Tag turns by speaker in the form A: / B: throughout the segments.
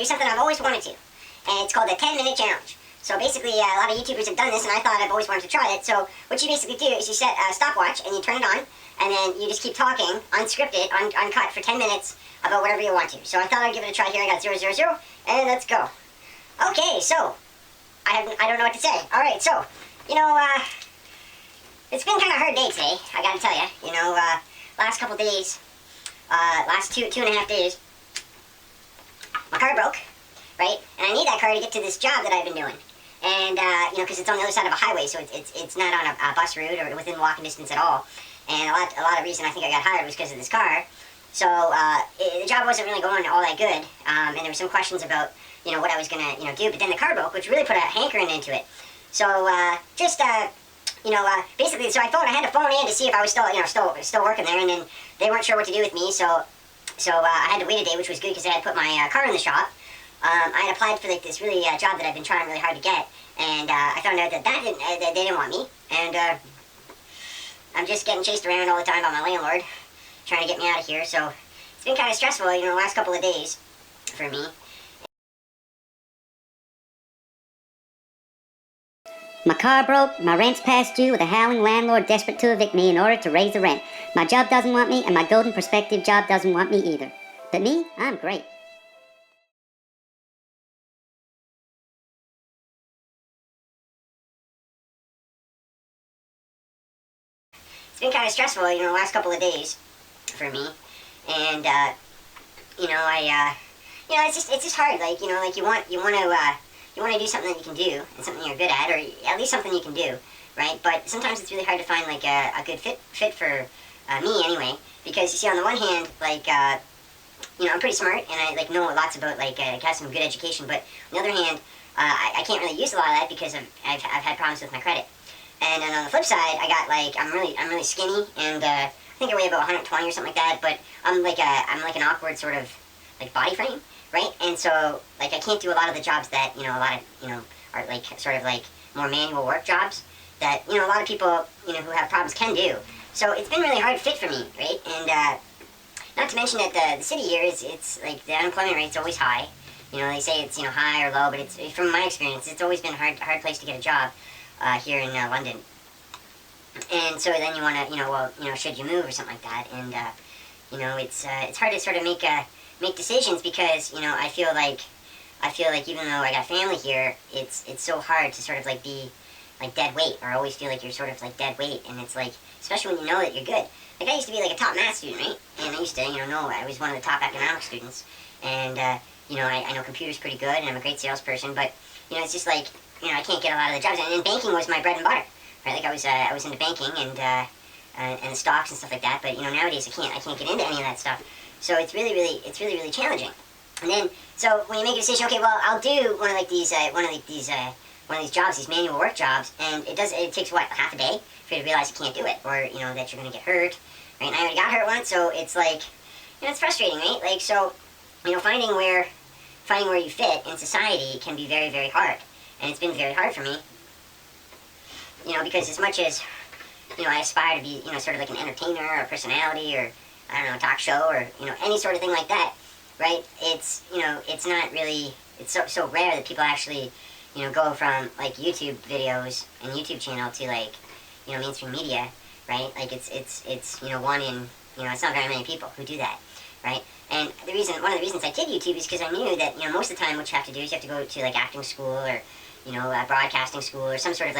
A: do something I've always wanted to, and it's called the 10-minute challenge. So basically, a lot of YouTubers have done this, and I thought I've always wanted to try it. So what you basically do is you set a stopwatch, and you turn it on, and then you just keep talking, unscripted, uncut, for 10 minutes about whatever you want to. So I thought I'd give it a try here. I got 000, and let's go. Okay, so, I don't know what to say. Alright, so, it's been kind of a hard day today, I gotta tell you. Last couple days, last two and a half days, my car broke, right? And I need that car to get to this job that I've been doing. And, because it's on the other side of a highway, so it's not on a bus route or within walking distance at all. And a lot of reason I think I got hired was because of this car. So, the job wasn't really going all that good, and there were some questions about, what I was gonna, do. But then the car broke, which really put a hankering into it. So, basically, so I had to phone in to see if I was still working there, and then they weren't sure what to do with me, so I had to wait a day, which was good because I had put my car in the shop. I had applied for this really job that I've been trying really hard to get, and I found out that they didn't want me, and I'm just getting chased around all the time by my landlord, trying to get me out of here. So it's been kind of stressful, the last couple of days for me.
B: My car broke, my rent's past due with a howling landlord desperate to evict me in order to raise the rent. My job doesn't want me, and my golden prospective job doesn't want me either. But me, I'm great.
A: It's been kind of stressful, the last couple of days for me. And, it's just hard, you want to do something that you can do, and something you're good at, or at least something you can do, right? But sometimes it's really hard to find, a good fit for me, anyway. Because, you see, on the one hand, I'm pretty smart, and I, know lots about, have some good education. But, on the other hand, I can't really use a lot of that because I've had problems with my credit. And then on the flip side, I got, I'm really skinny, and I think I weigh about 120 or something like that. But I'm like an awkward sort of, body frame. Right? And so, I can't do a lot of the jobs that, are, more manual work jobs that, a lot of people, who have problems can do. So it's been really hard fit for me, right? And, not to mention that the city here it's the unemployment rate's always high. They say it's, high or low, but it's, from my experience, it's always been a hard place to get a job, here in, London. And so then you want to, should you move or something like that? And, it's hard to sort of make decisions because I feel like even though I got family here, it's so hard to sort of be dead weight, or always feel like you're sort of dead weight, and it's especially when you know that you're good. I used to be a top math student, right? And I used to know I was one of the top economics students, and I know computers pretty good, and I'm a great salesperson, but it's just I can't get a lot of the jobs, and banking was my bread and butter, right? I was into banking and the stocks and stuff like that, but nowadays I can't get into any of that stuff. So it's really challenging. And then, so when you make a decision, okay, well, I'll do one of these jobs, these manual work jobs, and it takes what, half a day for you to realize you can't do it, or that you're gonna get hurt, right? And I already got hurt once, so it's it's frustrating, right? So, finding where you fit in society can be very, very hard, and it's been very hard for me, because as much as I aspire to be sort of an entertainer or a personality, or I don't know, talk show, or, any sort of thing like that, right? It's, it's not really, it's so rare that people actually, go from, YouTube videos and YouTube channel to, mainstream media, right? It's one in, it's not very many people who do that, right? And one of the reasons I did YouTube is because I knew that, most of the time what you have to do is you have to go to, acting school, or, broadcasting school, or some sort of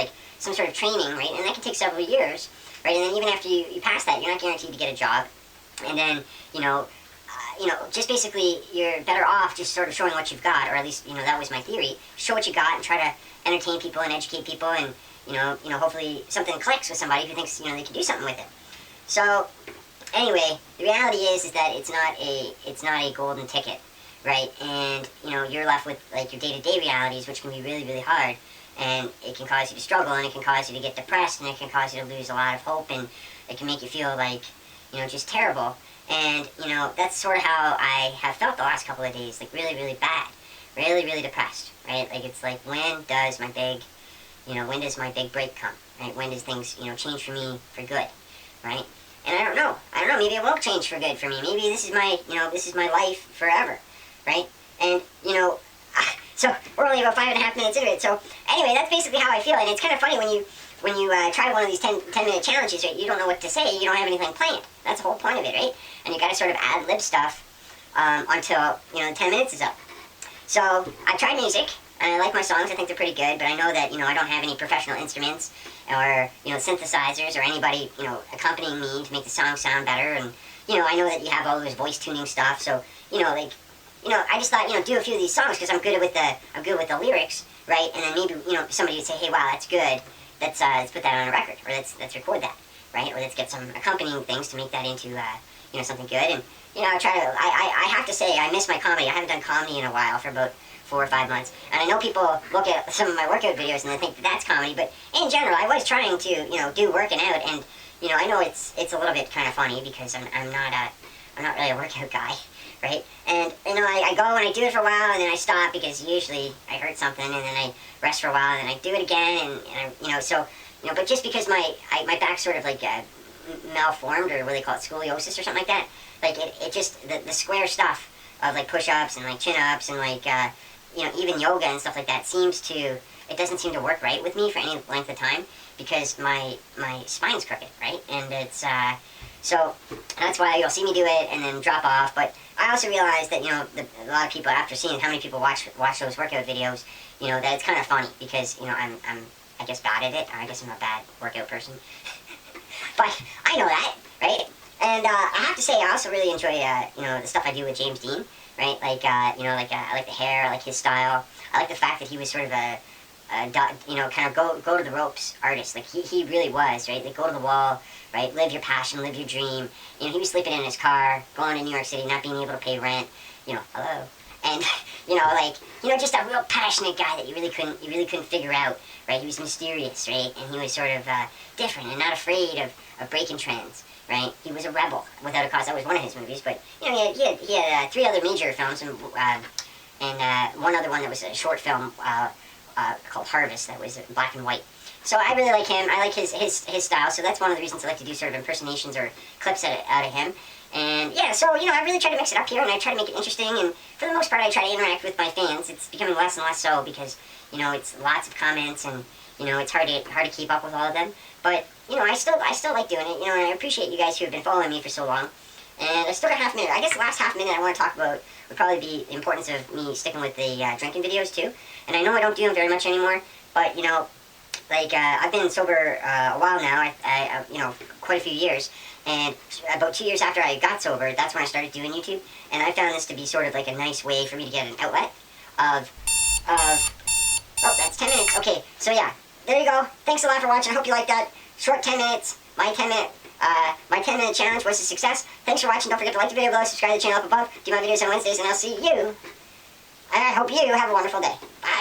A: training, right? And that can take several years, right? And then even after you pass that, you're not guaranteed to get a job. And then, just basically you're better off just sort of showing what you've got, or at least, that was my theory. Show what you got and try to entertain people and educate people, and, hopefully something clicks with somebody who thinks, they can do something with it. So, anyway, the reality is that it's not a golden ticket, right? And, you're left with, your day-to-day realities, which can be really, really hard. And it can cause you to struggle, and it can cause you to get depressed, and it can cause you to lose a lot of hope, and it can make you feel just terrible. And, that's sort of how I have felt the last couple of days, really, really bad, really, really depressed, right? It's when does my big break come, right? When does things, change for me for good, right? And I don't know, maybe it won't change for good for me. Maybe this is my life forever, right? And, you know, so we're only about 5.5 minutes into it. So anyway, that's basically how I feel. And it's kind of funny when you try one of these 10-minute challenges, right? You don't know what to say. You don't have anything planned. That's the whole point of it, right? And you got to sort of ad-lib stuff until, you know, 10 minutes is up. So I tried music, and I like my songs. I think they're pretty good, but I know that, you know, I don't have any professional instruments or, you know, synthesizers or anybody, you know, accompanying me to make the song sound better. And, you know, I know that you have all this voice tuning stuff. So, you know, like, you know, I just thought, you know, do a few of these songs because I'm good with the lyrics, right? And then maybe, you know, somebody would say, hey, wow, that's good. Let's put that on a record, or let's record that, right? Or let's get some accompanying things to make that into, you know, something good. And, you know, I have to say, I miss my comedy. I haven't done comedy in a while, for about 4 or 5 months. And I know people look at some of my workout videos and they think that that's comedy, but in general, I was trying to, you know, do working out. And, you know, I know it's a little bit kind of funny because I'm not really a workout guy, right? And, you know, I go and I do it for a while, and then I stop because usually I hurt something, and then I rest for a while, and then I do it again, and I, you know, so, you know, but just because my back's sort of like malformed, or what they call it, scoliosis or something like that, like it just, the square stuff of like push-ups and like chin-ups and like, you know, even yoga and stuff like that it doesn't seem to work right with me for any length of time because my spine's crooked, right? And it's, so that's why you'll see me do it and then drop off. But I also realized that, you know, a lot of people, after seeing how many people watch those workout videos, you know, that it's kind of funny because, you know, I'm I guess bad at it, or I guess I'm a bad workout person. But I know that, right? And I have to say, I also really enjoy, you know, the stuff I do with James Dean, right? Like, you know, like I like the hair, I like his style. I like the fact that he was sort of you know, kind of go to the ropes artist. Like he really was, right? Like go to the wall, right? Live your passion, live your dream. You know, he was sleeping in his car, going to New York City, not being able to pay rent. You know, hello. And you know, like, you know, just a real passionate guy that you really couldn't figure out, right? He was mysterious, right? And he was sort of different and not afraid of breaking trends, right? He was a rebel without a cause. That was one of his movies, but you know, he had 3 other major films and one other one that was a short film called Harvest that was black and white. So I really like him. I like his style. So that's one of the reasons I like to do sort of impersonations or clips out of him. And yeah, so, you know, I really try to mix it up here, and I try to make it interesting, and for the most part I try to interact with my fans. It's becoming less and less so because, you know, it's lots of comments, and, you know, it's hard to keep up with all of them. But, you know, I still like doing it, you know, and I appreciate you guys who have been following me for so long. And I still got half a minute. I guess the last half minute I want to talk about would probably be the importance of me sticking with the drinking videos too. And I know I don't do them very much anymore, but, you know, like, I've been sober a while now, I you know, quite a few years. And about 2 years after I got sober, that's when I started doing YouTube. And I found this to be sort of like a nice way for me to get an outlet of oh, that's 10 minutes. Okay, so yeah, there you go. Thanks a lot for watching. I hope you liked that. Short 10 minutes. My 10-minute challenge was a success. Thanks for watching. Don't forget to like the video below, subscribe to the channel up above, do my videos on Wednesdays, and I'll see you. And I hope you have a wonderful day. Bye.